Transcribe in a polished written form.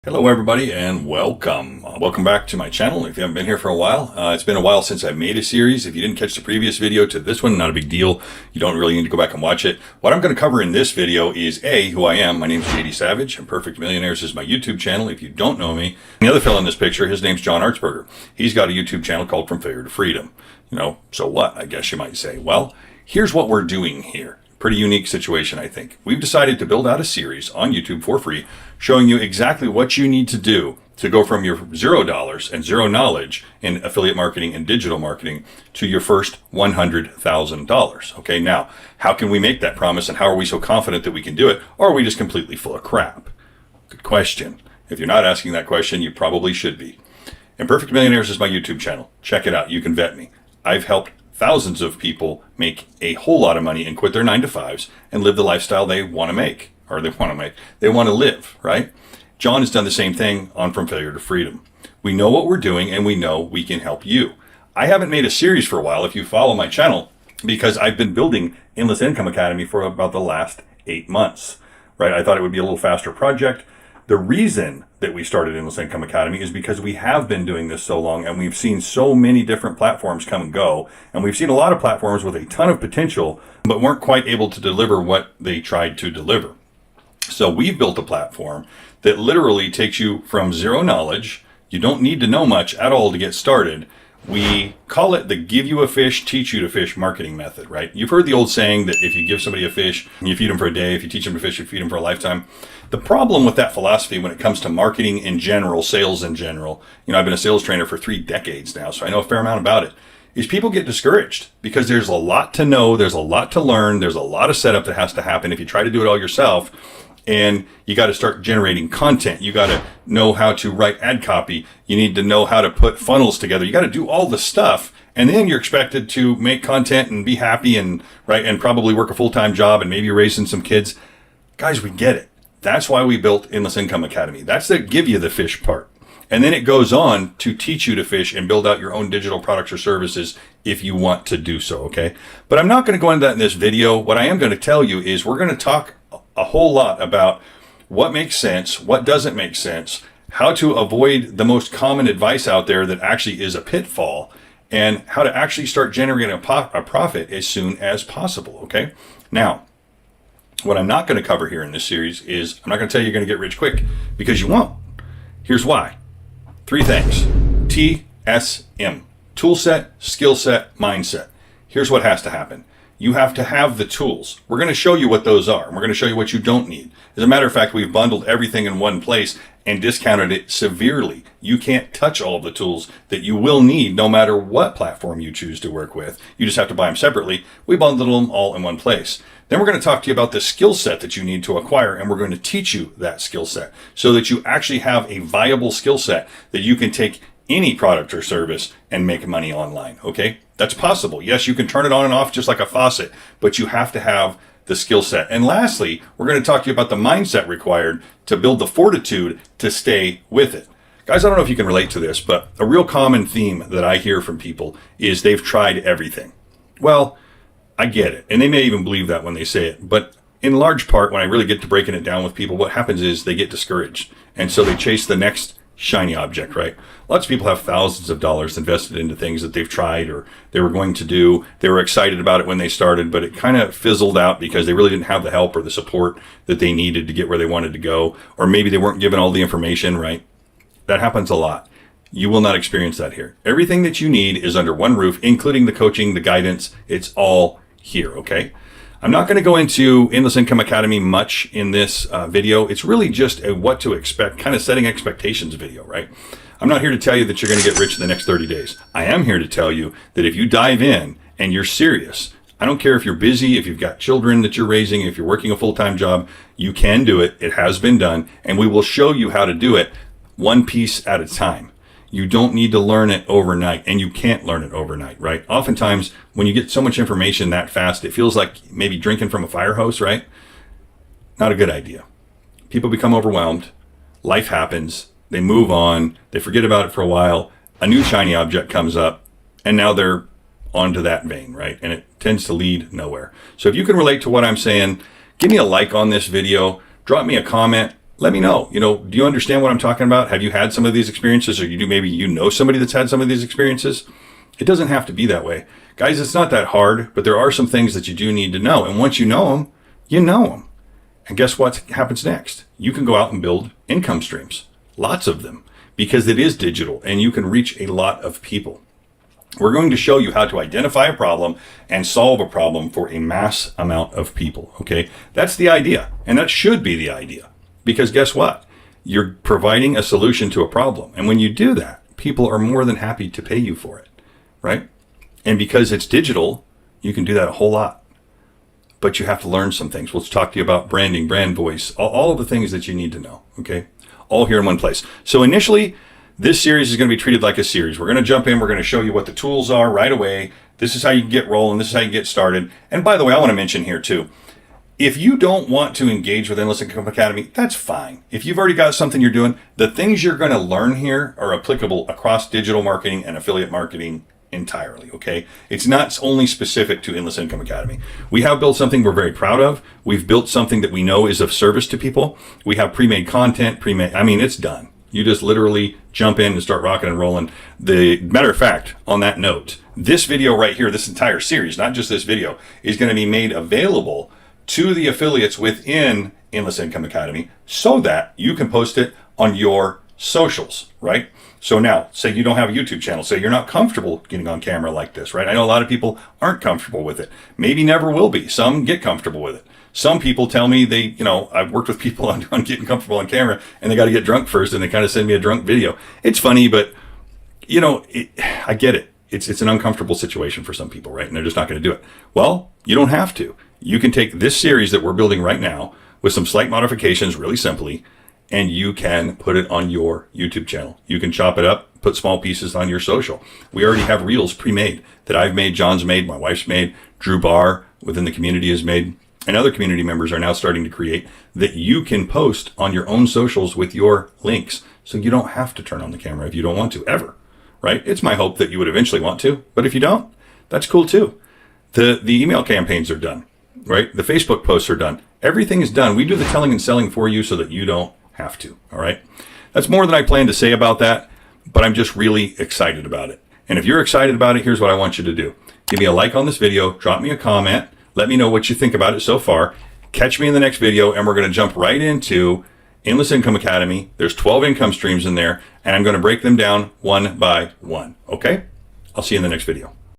Hello everybody and welcome. Welcome back to my channel if you haven't been here for a while. It's been a while since I made a series. If you didn't catch the previous video to this one, not a big deal. You don't really need to go back and watch it. What I'm going to cover in this video is who I am. My name is JD Savage and Perfect Millionaires is my YouTube channel if you don't know me. And the other fellow in this picture, his name's John Artsberger. He's got a YouTube channel called From Failure to Freedom. So what, I guess you might say. Well, here's what we're doing here. Pretty unique situation, I think. We've decided to build out a series on YouTube for free, showing you exactly what you need to do to go from your $0 and zero knowledge in affiliate marketing and digital marketing to your first $100,000. Okay, now, how can we make that promise and how are we so confident that we can do it? Or are we just completely full of crap? Good question. If you're not asking that question, you probably should be. And Perfect Millionaires is my YouTube channel. Check it out. You can vet me. I've helped thousands of people make a whole lot of money and quit their 9-to-5s and live the lifestyle they want to make, they want to live, right? John has done the same thing on From Failure to Freedom. We know what we're doing and we know we can help you. I haven't made a series for a while if you follow my channel because I've been building Endless Income Academy for about the last 8 months, right? I thought it would be a little faster project. The reason that we started Endless Income Academy is because we have been doing this so long and we've seen so many different platforms come and go. And we've seen a lot of platforms with a ton of potential, but weren't quite able to deliver what they tried to deliver. So we've built a platform that literally takes you from zero knowledge. You don't need to know much at all to get started. We call it the give you a fish, teach you to fish marketing method, right? You've heard the old saying that if you give somebody a fish, you feed them for a day. If you teach them to fish, you feed them for a lifetime. The problem with that philosophy when it comes to marketing in general, sales in general, I've been a sales trainer for 3 decades now, so I know a fair amount about it, is people get discouraged because there's a lot to know, there's a lot to learn, there's a lot of setup that has to happen if you try to do it all yourself. And you got to start generating content. You got to know how to write ad copy. You need to know how to put funnels together. You got to do all the stuff. And then you're expected to make content and be happy and probably work a full-time job and maybe raising some kids. Guys, we get it. That's why we built Endless Income Academy. That's the give you the fish part. And then it goes on to teach you to fish and build out your own digital products or services if you want to do so, okay? But I'm not going to go into that in this video. What I am going to tell you is we're going to talk a whole lot about what makes sense, what doesn't make sense, how to avoid the most common advice out there that actually is a pitfall, and how to actually start generating a profit as soon as possible, okay? Now, what I'm not going to cover here in this series is I'm not going to tell you you're going to get rich quick because you won't. Here's why. 3 things. TSM. Tool set, skill set, mindset. Here's what has to happen. You have to have the tools. We're going to show you what those are. And we're going to show you what you don't need. As a matter of fact, we've bundled everything in one place and discounted it severely. You can't touch all of the tools that you will need no matter what platform you choose to work with. You just have to buy them separately. We bundled them all in one place. Then we're going to talk to you about the skill set that you need to acquire, and we're going to teach you that skill set so that you actually have a viable skill set that you can take any product or service and make money online, okay? That's possible. Yes, you can turn it on and off just like a faucet, but you have to have the skill set. And lastly, we're going to talk to you about the mindset required to build the fortitude to stay with it. Guys, I don't know if you can relate to this, but a real common theme that I hear from people is they've tried everything. Well, I get it. And they may even believe that when they say it. But in large part, when I really get to breaking it down with people, what happens is they get discouraged. And so they chase the next shiny object, right? Lots of people have thousands of dollars invested into things that they've tried or they were going to do. They were excited about it when they started, but it kind of fizzled out because they really didn't have the help or the support that they needed to get where they wanted to go. Or maybe they weren't given all the information, right? That happens a lot. You will not experience that here. Everything that you need is under one roof, including the coaching, the guidance. It's all here, okay? I'm not going to go into Endless Income Academy much in this video. It's really just a what to expect, kind of setting expectations video, right? I'm not here to tell you that you're going to get rich in the next 30 days. I am here to tell you that if you dive in and you're serious, I don't care if you're busy, if you've got children that you're raising, if you're working a full-time job, you can do it. It has been done, and we will show you how to do it one piece at a time. You don't need to learn it overnight, and you can't learn it overnight, right? Oftentimes, when you get so much information that fast, it feels like maybe drinking from a fire hose, right? Not a good idea. People become overwhelmed. Life happens. They move on. They forget about it for a while. A new shiny object comes up, and now they're onto that vein, right? And it tends to lead nowhere. So if you can relate to what I'm saying, give me a like on this video. Drop me a comment. let me know. Do you understand what I'm talking about? Have you had some of these experiences, or maybe you know somebody that's had some of these experiences? It doesn't have to be that way. Guys, it's not that hard, but there are some things that you do need to know. And once you know them, you know them. And guess what happens next? You can go out and build income streams, lots of them, because it is digital and you can reach a lot of people. We're going to show you how to identify a problem and solve a problem for a mass amount of people, okay? That's the idea, and that should be the idea, because guess what? You're providing a solution to a problem, and when you do that, people are more than happy to pay you for it, right? And because it's digital, you can do that a whole lot, but you have to learn some things. We'll talk to you about branding, brand voice, all of the things that you need to know, okay? All here in one place. So initially, this series is going to be treated like a series. We're going to jump in. We're going to show you what the tools are right away. This is how you get rolling. This is how you get started. And by the way, I want to mention here too, if you don't want to engage with Endless Income Academy, that's fine. If you've already got something you're doing, the things you're going to learn here are applicable across digital marketing and affiliate marketing entirely, okay? It's not only specific to Endless Income Academy. We have built something we're very proud of. We've built something that we know is of service to people. We have pre-made content, it's done. You just literally jump in and start rocking and rolling. The matter of fact, on that note, this video right here, this entire series, not just this video, is going to be made available to the affiliates within Endless Income Academy so that you can post it on your socials, right? So now, say you don't have a YouTube channel, say you're not comfortable getting on camera like this, right? I know a lot of people aren't comfortable with it. Maybe never will be. Some get comfortable with it. Some people tell me I've worked with people on getting comfortable on camera and they got to get drunk first and they kind of send me a drunk video. It's funny, but I get it. It's an uncomfortable situation for some people, right? And they're just not going to do it. Well, you don't have to. You can take this series that we're building right now with some slight modifications really simply, and you can put it on your YouTube channel. You can chop it up, put small pieces on your social. We already have reels pre-made that I've made, John's made, my wife's made, Drew Barr within the community has made, and other community members are now starting to create that you can post on your own socials with your links. So you don't have to turn on the camera if you don't want to ever, right? It's my hope that you would eventually want to, but if you don't, that's cool too. The email campaigns are done, right? The Facebook posts are done. Everything is done. We do the telling and selling for you so that you don't have to, all right? That's more than I plan to say about that, but I'm just really excited about it. And if you're excited about it, here's what I want you to do. Give me a like on this video, drop me a comment, let me know what you think about it so far. Catch me in the next video, and we're going to jump right into Endless Income Academy. There's 12 income streams in there, and I'm going to break them down one by one, okay? I'll see you in the next video.